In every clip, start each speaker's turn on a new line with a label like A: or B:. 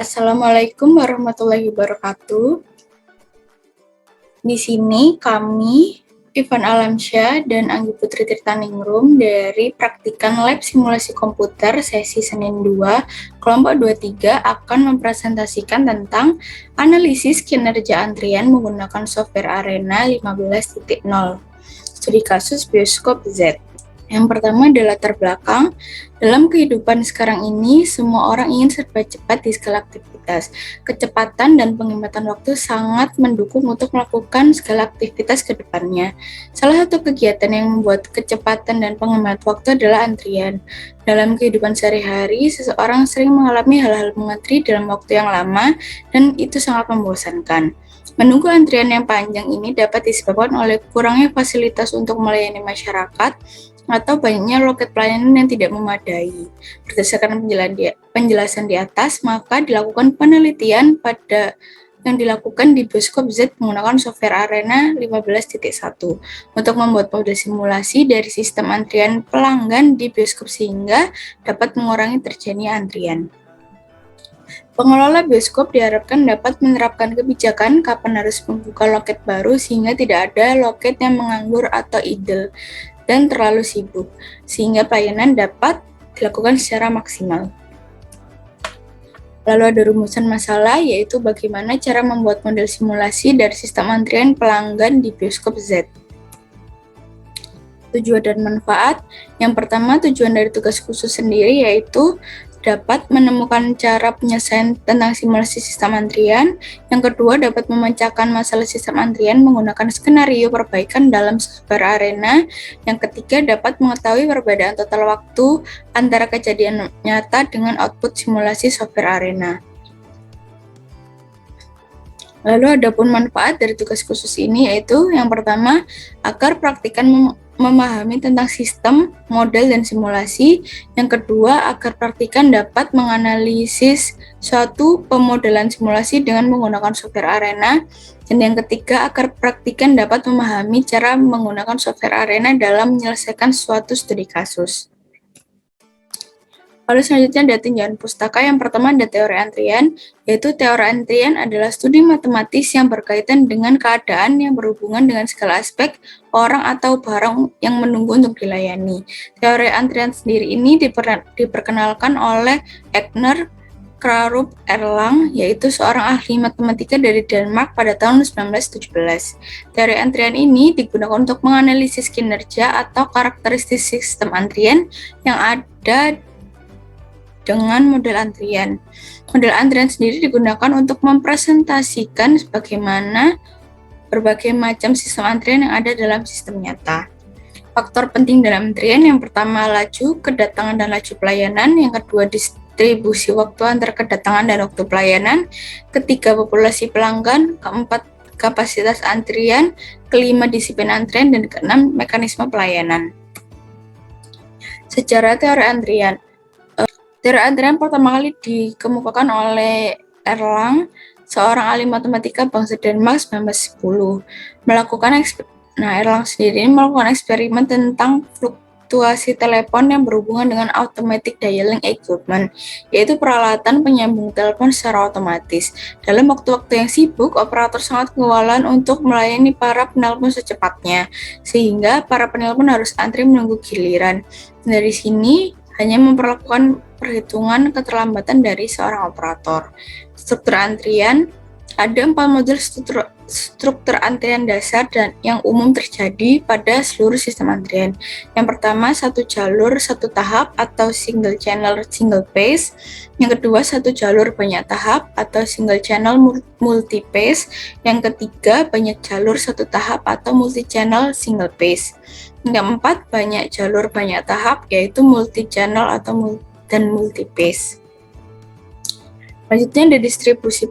A: Assalamualaikum warahmatullahi wabarakatuh. Di sini kami, Ivan Alamsyah dan Anggi Putri Tirtaningrum dari Praktikan Lab Simulasi Komputer sesi Senin 2, kelompok 23 akan mempresentasikan tentang analisis kinerja antrian menggunakan software Arena 15.0, studi kasus bioskop Z. Yang pertama adalah latar belakang. Dalam kehidupan sekarang ini, semua orang ingin serba cepat di skala aktivitas. Kecepatan dan penghematan waktu sangat mendukung untuk melakukan segala aktivitas ke depannya. Salah satu kegiatan yang membuat kecepatan dan penghemat waktu adalah antrian. Dalam kehidupan sehari-hari, seseorang sering mengalami hal-hal mengantri dalam waktu yang lama, dan itu sangat membosankan. Menunggu antrian yang panjang ini dapat disebabkan oleh kurangnya fasilitas untuk melayani masyarakat, atau banyaknya loket pelayanan yang tidak memadai. Berdasarkan penjelasan di atas, maka dilakukan penelitian yang dilakukan di bioskop Z menggunakan software Arena 15.1 untuk membuat model simulasi dari sistem antrian pelanggan di bioskop sehingga dapat mengurangi terjadinya antrian. Pengelola bioskop diharapkan dapat menerapkan kebijakan kapan harus membuka loket baru sehingga tidak ada loket yang menganggur atau idle dan terlalu sibuk, sehingga pelayanan dapat dilakukan secara maksimal. Lalu ada rumusan masalah, yaitu bagaimana cara membuat model simulasi dari sistem antrian pelanggan di bioskop Z. Tujuan dan manfaat. Yang pertama, tujuan dari tugas khusus sendiri yaitu dapat menemukan cara penyelesaian tentang simulasi sistem antrian. Yang kedua, dapat memecahkan masalah sistem antrian menggunakan skenario perbaikan dalam software Arena. Yang ketiga, dapat mengetahui perbedaan total waktu antara kejadian nyata dengan output simulasi software Arena. Lalu adapun manfaat dari tugas khusus ini yaitu yang pertama, agar praktikan memahami tentang sistem, model, dan simulasi. Yang kedua, agar praktikan dapat menganalisis suatu pemodelan simulasi dengan menggunakan software Arena. Dan yang ketiga, agar praktikan dapat memahami cara menggunakan software Arena dalam menyelesaikan suatu studi kasus. Lalu selanjutnya ada tinjauan pustaka. Yang pertama ada teori antrian, yaitu teori antrian adalah studi matematis yang berkaitan dengan keadaan yang berhubungan dengan segala aspek orang atau barang yang menunggu untuk dilayani. Teori antrian sendiri ini diperkenalkan oleh Egner Krarup Erlang, yaitu seorang ahli matematika dari Denmark pada tahun 1917. Teori antrian ini digunakan untuk menganalisis kinerja atau karakteristik sistem antrian yang ada dengan model antrian. Model antrian sendiri digunakan untuk mempresentasikan bagaimana berbagai macam sistem antrian yang ada dalam sistem nyata. Faktor penting dalam antrian yang pertama laju, kedatangan dan laju pelayanan, yang kedua distribusi waktu antara kedatangan dan waktu pelayanan, ketiga populasi pelanggan, keempat kapasitas antrian, kelima disiplin antrian, dan keenam mekanisme pelayanan. Sejarah teori antrian. Teori antrian pertama kali dikemukakan oleh Erlang, seorang ahli matematika bangsa Denmark 1910. Erlang sendiri melakukan eksperimen tentang fluktuasi telepon yang berhubungan dengan automatic dialing equipment, yaitu peralatan penyambung telepon secara otomatis. Dalam waktu-waktu yang sibuk, operator sangat kewalahan untuk melayani para penelpon secepatnya, sehingga para penelpon harus antri menunggu giliran. Dari sini, hanya memperlakukan perhitungan keterlambatan dari seorang operator. Struktur antrian, ada 4 model struktur antrian dasar dan yang umum terjadi pada seluruh sistem antrian. Yang pertama, satu jalur satu tahap atau single channel single phase. Yang kedua, satu jalur banyak tahap atau single channel multi phase. Yang ketiga, banyak jalur satu tahap atau multi channel single phase. Yang keempat, banyak jalur banyak tahap yaitu multi channel atau multi phase. Selanjutnya ada distribusi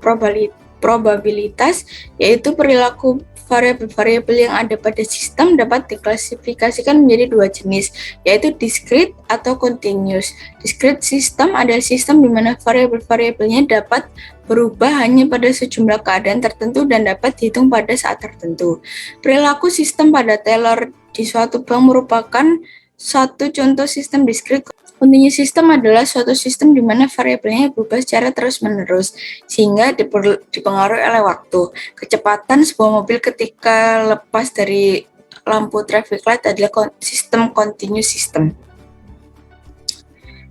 A: probabilitas, yaitu perilaku variabel-variabel yang ada pada sistem dapat diklasifikasikan menjadi 2 jenis, yaitu discrete atau continuous. Discrete system adalah sistem di mana variabel-variabelnya dapat berubah hanya pada sejumlah keadaan tertentu dan dapat dihitung pada saat tertentu. Perilaku sistem pada teller di suatu bank merupakan satu contoh sistem discrete. Continuous system adalah suatu sistem di mana variabelnya berubah secara terus-menerus, sehingga dipengaruhi oleh waktu. Kecepatan sebuah mobil ketika lepas dari lampu traffic light adalah sistem continuous system.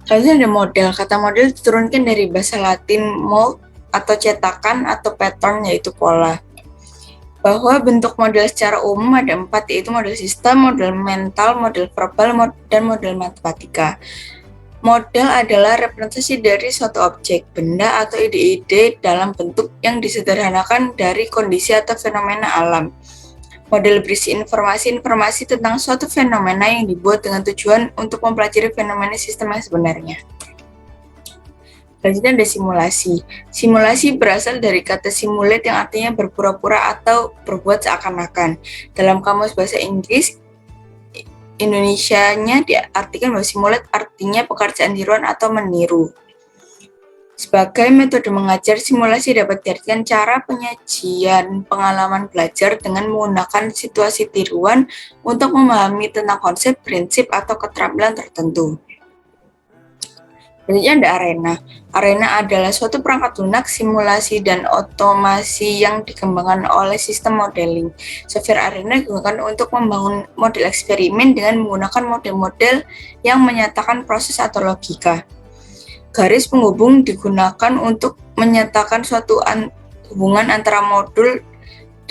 A: Selanjutnya ada model. Kata model diturunkan dari bahasa Latin mold atau cetakan atau pattern, yaitu pola. Bahwa bentuk model secara umum ada 4, yaitu model sistem, model mental, model verbal, dan model matematika. Model adalah representasi dari suatu objek, benda, atau ide-ide dalam bentuk yang disederhanakan dari kondisi atau fenomena alam. Model berisi informasi tentang suatu fenomena yang dibuat dengan tujuan untuk mempelajari fenomena sistem yang sebenarnya. Selanjutnya ada simulasi. Simulasi berasal dari kata simulate yang artinya berpura-pura atau berbuat seakan-akan. Dalam kamus bahasa Inggris, Indonesianya diartikan bahwa simulate artinya pekerjaan tiruan atau meniru. Sebagai metode mengajar, simulasi dapat diartikan cara penyajian pengalaman belajar dengan menggunakan situasi tiruan untuk memahami tentang konsep, prinsip, atau keterampilan tertentu. Selanjutnya ada arena. Arena adalah suatu perangkat lunak, simulasi, dan otomasi yang dikembangkan oleh sistem modeling. Software arena digunakan untuk membangun model eksperimen dengan menggunakan model-model yang menyatakan proses atau logika. Garis penghubung digunakan untuk menyatakan suatu hubungan antara modul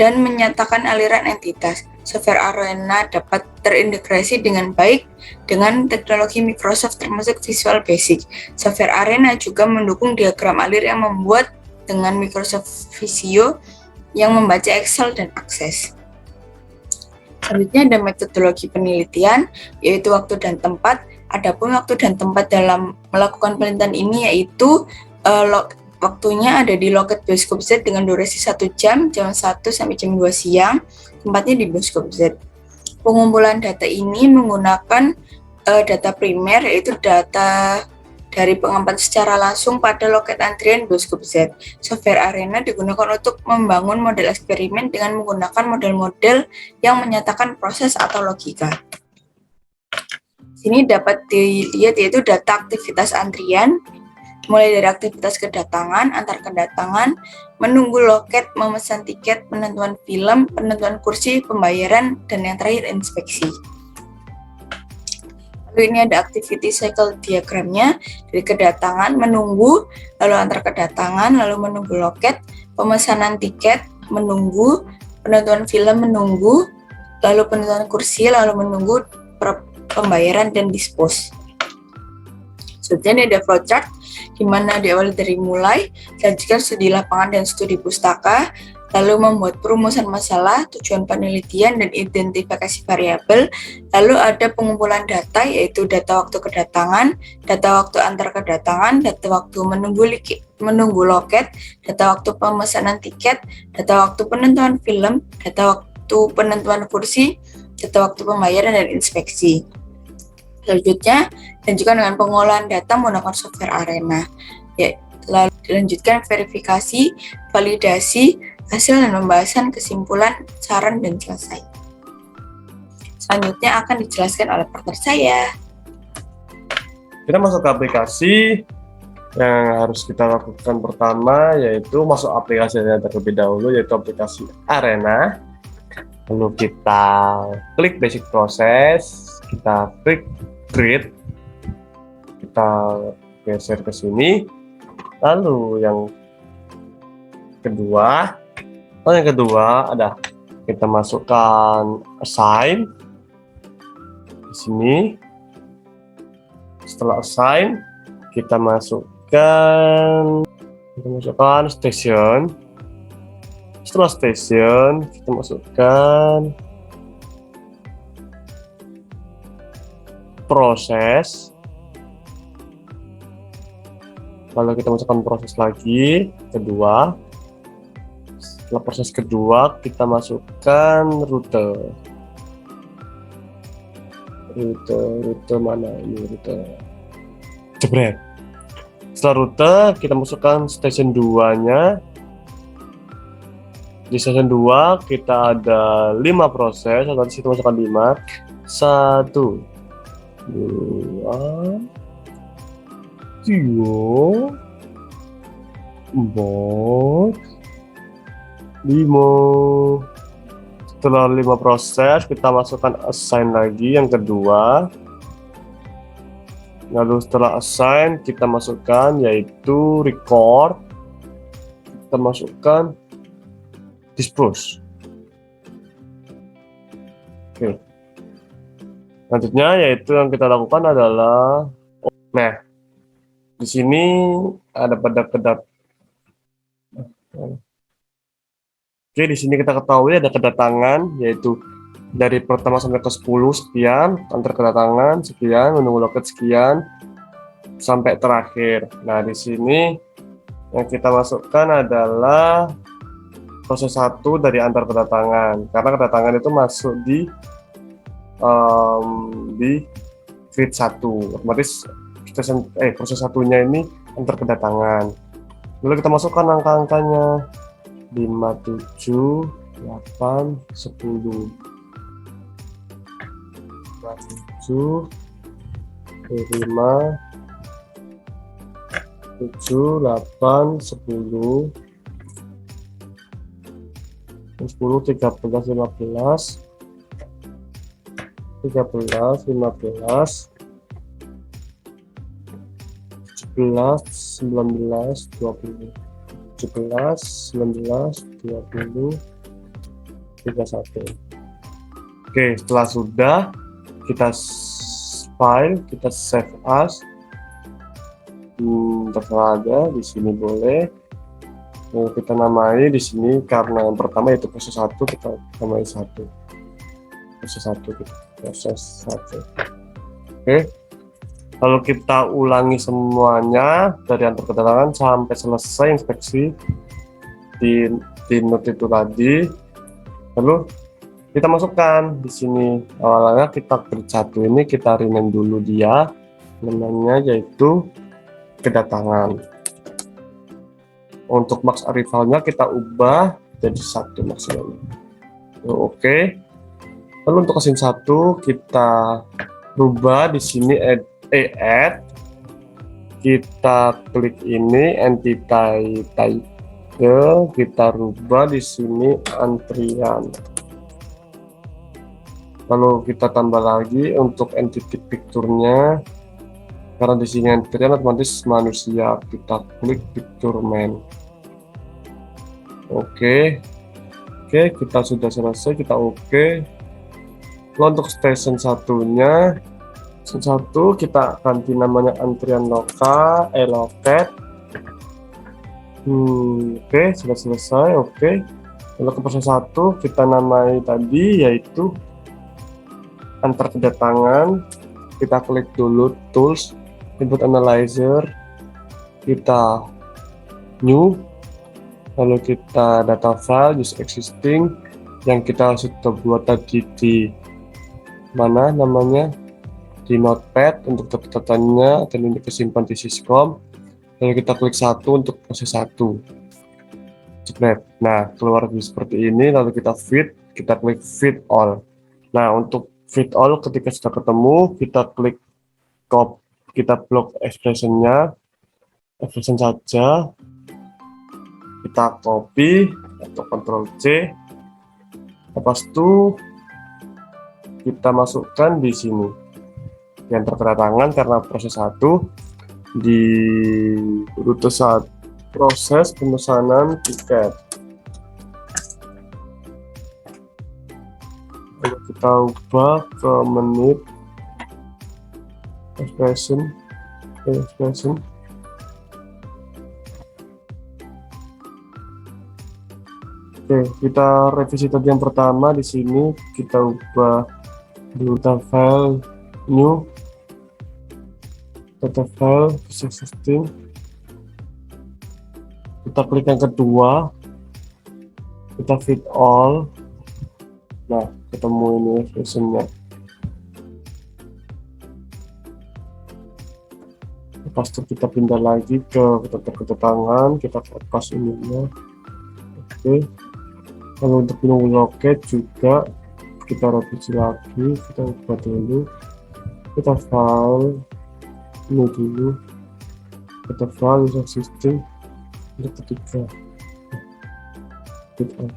A: dan menyatakan aliran entitas. Software arena dapat terintegrasi dengan baik dengan teknologi Microsoft termasuk Visual Basic. Software arena juga mendukung diagram alir yang membuat dengan Microsoft Visio yang membaca Excel dan Access. Selanjutnya ada metodologi penelitian, yaitu waktu dan tempat. Adapun waktu dan tempat dalam melakukan penelitian ini yaitu waktunya ada di loket bioskop Z dengan durasi 1 jam, jam 1 sampai jam 2 siang, tempatnya di bioskop Z. Pengumpulan data ini menggunakan data primer, yaitu data dari pengamatan secara langsung pada loket antrian bioskop Z. Software arena digunakan untuk membangun model eksperimen dengan menggunakan model-model yang menyatakan proses atau logika. Sini dapat dilihat yaitu data aktivitas antrian, mulai dari aktivitas kedatangan, antar kedatangan, menunggu loket, memesan tiket, penentuan film, penentuan kursi, pembayaran, dan yang terakhir inspeksi. Lalu ini ada activity cycle diagramnya, dari kedatangan, menunggu, lalu antar kedatangan, lalu menunggu loket, pemesanan tiket, menunggu, penentuan film, menunggu, lalu penentuan kursi, lalu menunggu, pembayaran, dan dispose. Selanjutnya ada flowchart, di mana diawali dari mulai, dilanjutkan studi lapangan dan studi pustaka, lalu membuat perumusan masalah, tujuan penelitian, dan identifikasi variabel, lalu ada pengumpulan data, yaitu data waktu kedatangan, data waktu antar kedatangan, data waktu menunggu loket, data waktu pemesanan tiket, data waktu penentuan film, data waktu penentuan kursi, data waktu pembayaran, dan inspeksi. Selanjutnya, dilanjutkan dengan pengolahan data menggunakan software arena. Lalu dilanjutkan verifikasi, validasi, hasil dan pembahasan, kesimpulan, saran, dan selesai. Selanjutnya akan dijelaskan oleh partner saya.
B: Kita masuk ke aplikasi. Yang harus kita lakukan pertama yaitu masuk aplikasi terlebih dahulu, yaitu aplikasi Arena. Lalu kita klik basic process, kita klik create, kita geser ke sini. Lalu yang kedua ada kita masukkan assign di sini. Setelah assign, kita masukkan station. Setelah station, kita masukkan proses. Lalu kita masukkan proses lagi kedua. Setelah proses kedua, kita masukkan rute. Rute mana ini rute? Jebret. Setelah rute, kita masukkan stasiun 2-nya. Di stasiun 2 kita ada 5 proses, atau di situ masukkan 5. 1, 2, tiga, empat, lima. Setelah 5 proses, kita masukkan assign lagi yang kedua. Lalu setelah assign, kita masukkan yaitu record. Kita masukkan dispose. Oke. Selanjutnya yaitu yang kita lakukan adalah, nah, di sini ada kedap. Oke, di sini kita ketahui ada kedatangan, yaitu dari pertama sampai ke 10 sekian, antar kedatangan sekian, menunggu loket sekian, sampai terakhir. Nah, di sini yang kita masukkan adalah proses 1 dari antar kedatangan, karena kedatangan itu masuk di grid 1, otomatis proses satunya ini antar kedatangan. Lalu kita masukkan angka-angkanya 5, 7, 8, 10. 7, 5, 7, 8, 10, 10, 13, 15, 13, 15, 17, 19, 20, 17, 19, 20, 31. Oke, setelah sudah kita file, kita save as, terserah aja di sini boleh. Kita namai di sini karena yang pertama itu proses 1, kita namai 1. Proses 1 gitu. Proses 1. Oke. Lalu kita ulangi semuanya dari antar kedatangan sampai selesai inspeksi di note itu tadi. Lalu kita masukkan di sini. Awalnya kita grid 1 ini kita rename dulu dia, namanya yaitu kedatangan. Untuk max arrivalnya kita ubah jadi 1 maksimal. Oke. Lalu untuk scene 1 kita rubah di sini add, kita klik ini entity type, kita rubah di sini antrian. Lalu kita tambah lagi untuk entity picture-nya, karena di sini antrian otomatis manusia, kita klik picture man. Oke, kita sudah selesai, kita oke. Lalu untuk station satunya, station 1 kita ganti namanya antrian loket. Oke, sudah selesai. Oke. Lalu ke proses 1 kita namai tadi yaitu antar kedatangan. Kita klik dulu tools, input analyzer, kita new, lalu kita data file use existing yang kita sudah buat tadi di mana namanya di notepad untuk catatannya, dan ini kesimpan di syscom. Lalu kita klik 1 untuk proses 1. Nah, keluar seperti ini. Lalu kita fit, kita klik fit all. Nah, untuk fit all ketika sudah ketemu, kita klik copy, kita blok expression saja, kita copy atau Ctrl C. Lepas itu kita masukkan di sini yang kedatangan, karena proses 1 di rute 1 proses pemesanan tiket. Lalu kita ubah ke menit expression. Oke, kita revisi tadi yang pertama. Di sini kita ubah data file new, data file existing. Kita klik yang kedua, kita fit all. Nah, ketemu ini versionnya. Lepas itu kita pindah lagi ke kedatangan, kita lepas ininya. Oke. Kalau untuk menunggu loket juga kita revisi lagi, kita ubah dulu, kita file ini dulu, kita file user system untuk ketiga fit all.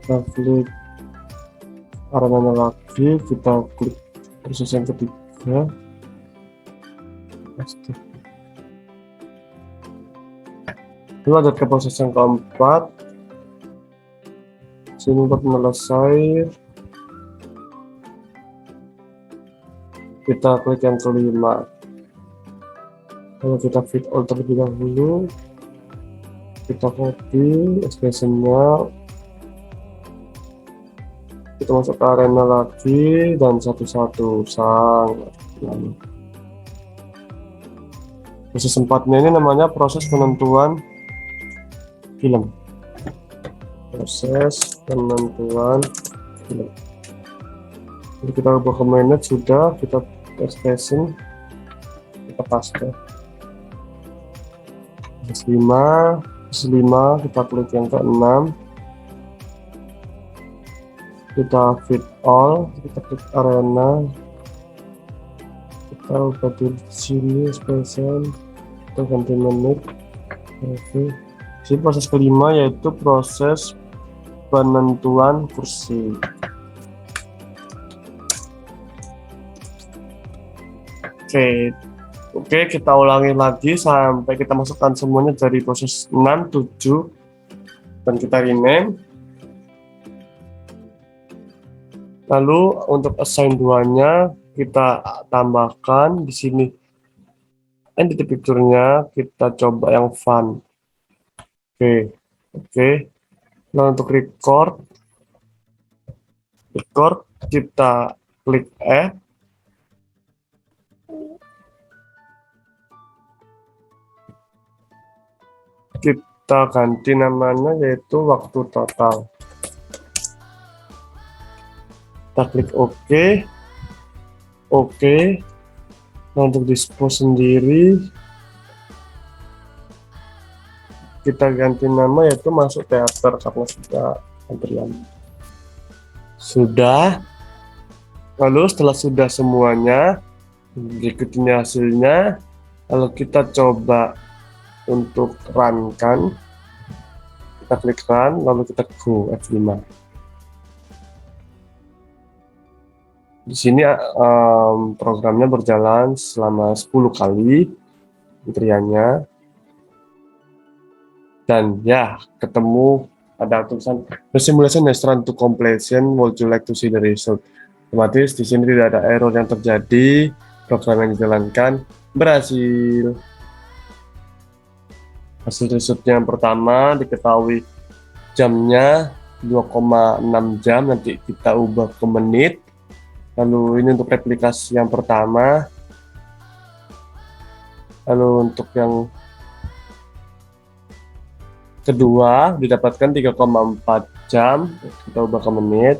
B: Kita klik arenanya lagi, kita klik proses yang ketiga, pasti lanjut ke proses yang keempat. Sini buat selesai, kita klik yang kelima, lalu kita fit all terlebih dahulu, kita copy expressionnya, kita masuk ke arena lagi dan satu-satu usang. Proses empatnya ini namanya proses penentuan film. Proses penentuan film. Jadi kita ubah ke manage, sudah kita expression, kita paste. Proses 5, kita klik yang ke-6, kita fit all, kita klik arena, kita ubah di sini expression, kita ganti menit. Oke. Jadi proses kelima yaitu proses penentuan kursi. Oke, kita ulangi lagi sampai kita masukkan semuanya dari proses 6, 7, dan kita rename. Lalu untuk assign 2-nya kita tambahkan di sini entity picture-nya, kita coba yang fun. Oke. Nah, untuk record kita klik add, kita ganti namanya yaitu waktu total, kita klik OK. Nah, untuk dispose sendiri kita ganti nama yaitu masuk teater karena sudah antrian. Sudah. Lalu setelah sudah semuanya, berikutnya hasilnya, lalu kita coba untuk run kan, kita klik run, lalu kita go F5. Di sini programnya berjalan selama 10 kali antriannya. Dan ya, ketemu ada tulisan the simulation has run to completion, would you like to see the result? Otomatis di sini tidak ada error yang terjadi, program yang dijalankan berhasil. Hasil resultnya yang pertama diketahui jamnya 2,6 jam, nanti kita ubah ke menit. Lalu ini untuk replikasi yang pertama. Lalu untuk yang kedua didapatkan 3,4 jam, kita ubah ke menit.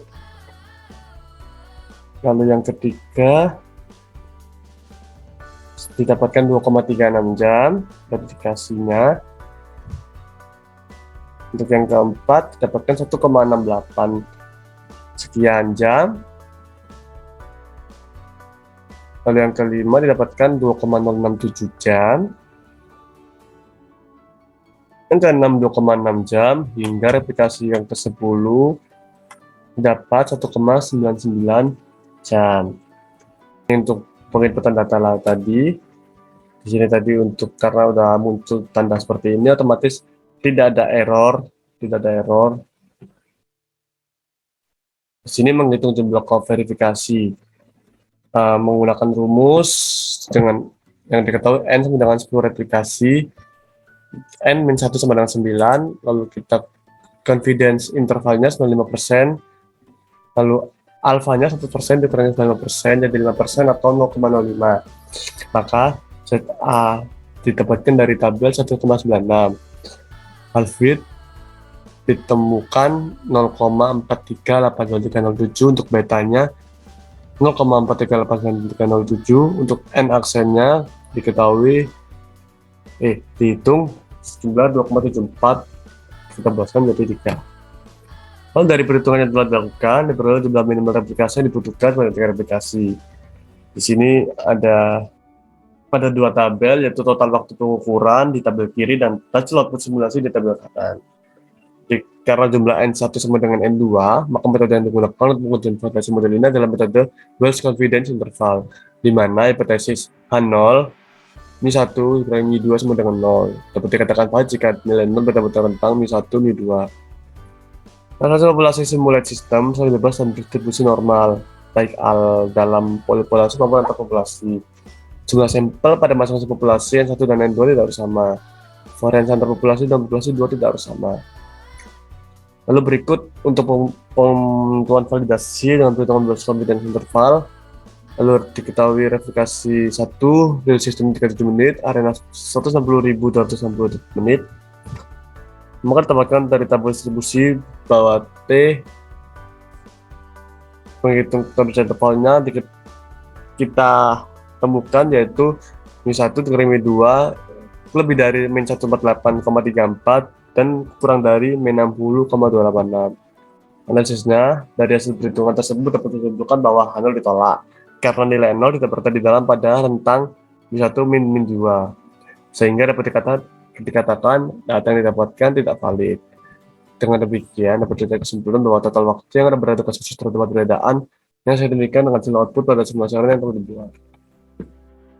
B: Lalu yang ketiga didapatkan 2,36 jam replikasinya. Untuk yang keempat didapatkan 1,68 sekian jam. Lalu yang kelima didapatkan 2,067 jam. Yang ke-6 2,6 jam, hingga replikasi yang ke-10 dapat 1,99 jam. Ini untuk penginputan data tadi. Di sini tadi untuk karena udah muncul tanda seperti ini, otomatis tidak ada error. Di sini menghitung jumlah verifikasi menggunakan rumus dengan yang diketahui n sama dengan 10 replikasi. N-1 sama dengan 9, lalu kita confidence intervalnya 95%, lalu alfanya 1% dikurangi 95% jadi 5% atau 0,05. Maka set A didapatkan dari tabel 1,96. Alfred ditemukan 0,438307 untuk betanya, 0,438307 untuk N aksennya diketahui dihitung sejumlah 2,74, kita buatkan menjadi 3. Kalau dari perhitungan yang telah dilakukan, diperoleh jumlah minimal replikasi yang dibutuhkan pada tiga replikasi. Di sini ada pada dua tabel, yaitu total waktu pengukuran di tabel kiri dan hasil output simulasi di tabel kanan. Jadi, karena jumlah N1 sama dengan N2, maka metode yang digunakan untuk menguji informasi model ini adalah metode Wells Confidence Interval, di mana hipotesis H0 Mi1 dikurangi Mi2 sama dengan 0. Dapat dikatakan valid jika nilai 0 benar-benar rentang Mi1, Mi2. Nah, hasil populasi simulasi sistem selalu bebas dan distribusi normal, baik dalam populasi maupun antar populasi. Jumlah sampel pada masing-masing populasi N1 dan N2 tidak harus sama. Variasi antar populasi dan populasi 2 tidak harus sama. Lalu berikut untuk penentuan validasi dengan perhitungan Wells confidence interval. Lalu diketahui replikasi 1, real system 37 menit, arena 160.260 menit. Maka ditambahkan dari tabel distribusi bahwa T menghitung temperature intervalnya kita temukan yaitu Mi1 dikurangi Mi2 lebih dari min 148,34 dan kurang dari min 60,286. Analisisnya dari hasil perhitungan tersebut dapat ditentukan bahwa H0 ditolak karena nilai 0 tidak berada di dalam pada rentang Mi1 min 2, sehingga dapat dikatakan data yang didapatkan tidak valid. Dengan demikian, dapat ditarik kesimpulan bahwa total waktu yang ada berada kasus terdapat perbedaan yang signifikan dengan hasil output pada simulasi arena yang telah dibuat.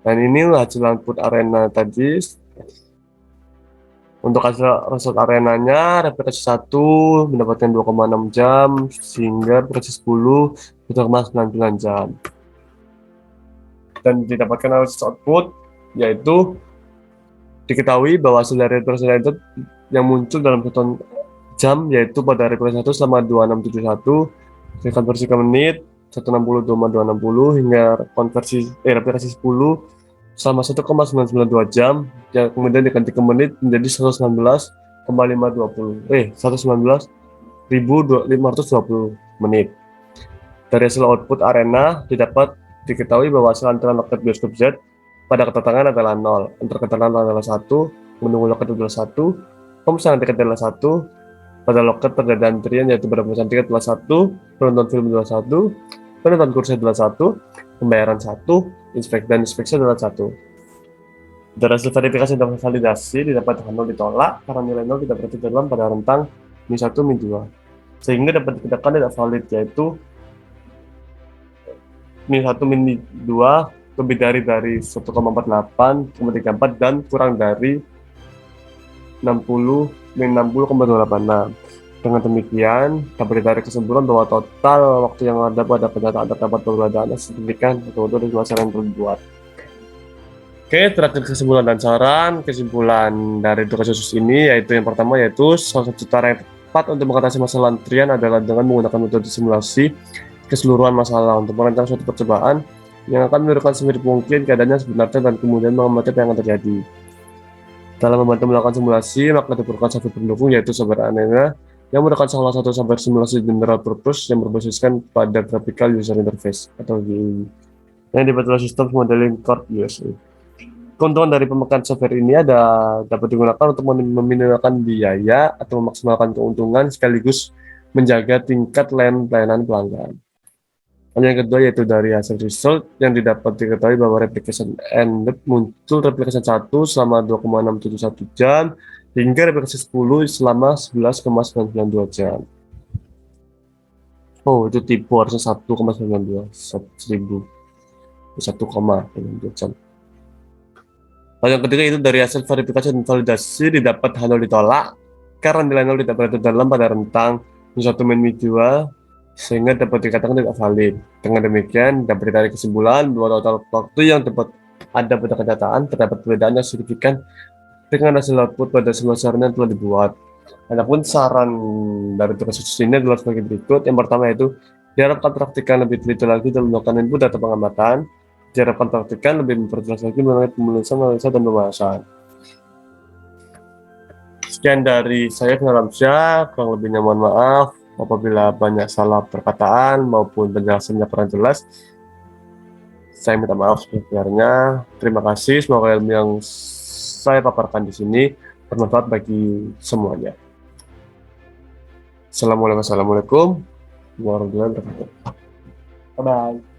B: Dan ini hasil output arena tadi. Untuk hasil result arenanya, replikasi 1 mendapatkan 2,6 jam, sehingga replikasi 10 2,99 jam. Dan didapatkan analisis output, yaitu diketahui bahwa hasil dari replikasi itu yang muncul dalam 1 jam, yaitu pada replikasi 1 selama 2671, konversi ke menit 160,260 hingga replikasi 10 selama 1,992 jam, yang kemudian diganti ke menit menjadi 119,520 menit. Dari hasil output arena diketahui bahwa hasil antara loket bioskop Z pada kedatangan adalah 0, antar kedatangan adalah 1, menunggu loket adalah 1, pemesanan tiket adalah 1, pada loket terjadi antrian yaitu pada pemesanan tiket adalah 1, penonton film adalah 1, penonton kursi adalah 1, pembayaran 1, dan inspeksi adalah 1. Dari hasil verifikasi dan validasi didapat H0 ditolak karena nilai 0 tidak berada dalam pada rentang Mi1, Mi2, sehingga dapat dikatakan tidak valid, yaitu Mi1, Mi2 lebih dari 1,48,34 dan kurang dari 60,286. Dengan demikian, dapat ditarik kesimpulan bahwa total waktu yang ada pada pendataan terdapat perbedaan signifikan untuk simulasi yang terbuat. Oke, terakhir kesimpulan dan saran. Kesimpulan dari dua kasus ini yaitu yang pertama yaitu salah satu cara yang tepat untuk mengatasi masalah antrian adalah dengan menggunakan metode simulasi keseluruhan masalah untuk merancang suatu percobaan yang akan menirukan semirip mungkin keadaannya sebenarnya dan kemudian mengamati apa yang akan terjadi. Dalam membantu melakukan simulasi, maka diperlukan software pendukung yaitu software Arena yang merupakan salah satu software simulasi general purpose yang berbasiskan pada graphical user interface atau GUI yang dibuat oleh Systems Modeling Corp USA. Keuntungan dari pemakaian software ini dapat digunakan untuk meminimalkan biaya atau memaksimalkan keuntungan sekaligus menjaga tingkat pelayanan pelanggan. Yang kedua yaitu dari hasil result yang didapat diketahui bahwa replication ended muncul replication 1 selama 2,671 jam hingga replikasi 10 selama 11,992 jam. Oh, itu tipe harusnya 1,92 jam. Lalu yang ketiga itu dari hasil verifikasi dan validasi didapat H0 ditolak karena nilai 0 tidak berada dalam pada rentang Mi1 min Mi2 sehingga dapat dikatakan tidak valid. Dengan demikian dapat ditarik kesimpulan bahwa total waktu yang dapat ada pada kenyataan terdapat perbedaan yang signifikan dengan hasil output pada simulasi yang telah dibuat. Adapun saran dari kasus ini adalah sebagai berikut. Yang pertama yaitu diharapkan praktikan lebih teliti lagi dalam melakukan input data pengamatan. Diharapkan praktikan lebih memperjelas lagi mengenai penulisan, analisa, dan pembahasan. Sekian dari saya, Fian Alamsyah. Kurang lebihnya mohon maaf apabila banyak salah perkataan maupun penjelasannya kurang jelas. Saya minta maaf sebesar-besarnya. Terima kasih. Semoga ilmu yang saya paparkan di sini bermanfaat bagi semuanya. Assalamualaikum warahmatullahi wabarakatuh. Bye-bye.